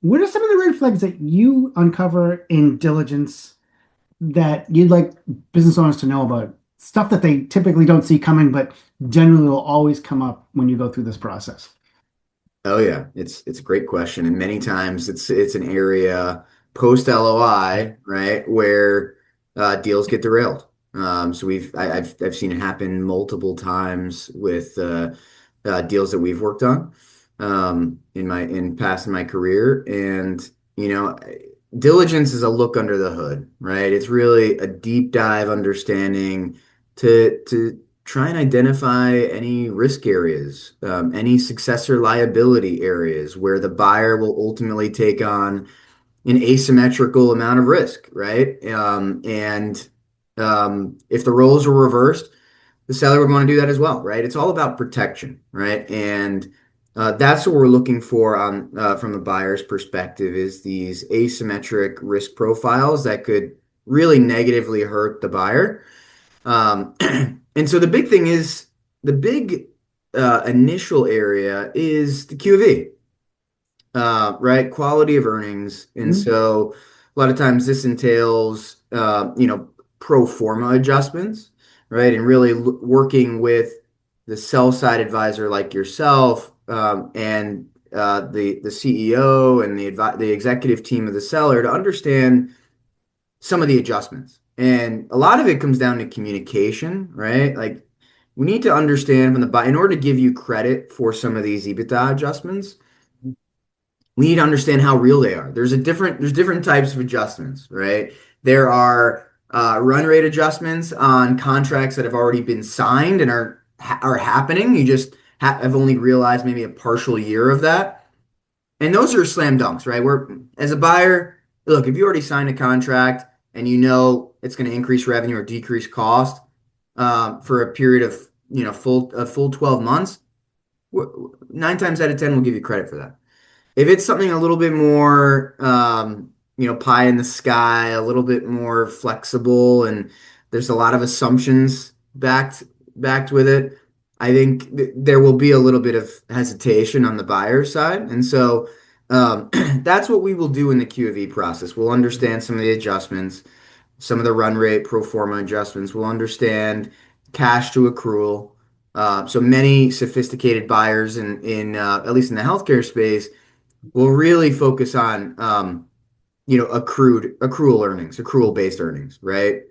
What are some of the red flags that you uncover in diligence that you'd like business owners to know about? Stuff that they typically don't see coming, but generally will always come up when you go through this process. Oh yeah, it's a great question, and many times it's an area post LOI, right, where deals get derailed. So I've seen it happen multiple times with deals that we've worked on in my career, and you know, diligence is a look under the hood, right? It's really a deep dive understanding to try and identify any risk areas, any successor liability areas where the buyer will ultimately take on an asymmetrical amount of risk, right? And if the roles were reversed, the seller would want to do that as well, right? It's all about protection, right? And that's what we're looking for on from the buyer's perspective is these asymmetric risk profiles that could really negatively hurt the buyer. And so the big thing is the big initial area is the Q of E, right? Quality of earnings. And Mhm. so a lot of times this entails, pro forma adjustments, right? And really working with the sell side advisor like yourself and the CEO and the executive team of the seller to understand some of the adjustments. And a lot of it comes down to communication, right? Like we need to understand from the buy in order to give you credit for some of these EBITDA adjustments, we need to understand how real they are. There's different types of adjustments, right? There are run rate adjustments on contracts that have already been signed and are happening. You just have only realized maybe a partial year of that. And those are slam dunks, right? Where as a buyer, look, if you already signed a contract and you know it's going to increase revenue or decrease cost for a period of a full 12 months, 9 times out of 10 we'll give you credit for that. If it's something a little bit more, pie in the sky, a little bit more flexible, and there's a lot of assumptions backed with it, I think there will be a little bit of hesitation on the buyer side, and so that's what we will do in the Q of E process. We'll understand some of the adjustments, some of the run rate pro forma adjustments. We'll understand cash to accrual. So many sophisticated buyers in at least in the healthcare space will really focus on accrual earnings, accrual based earnings, right?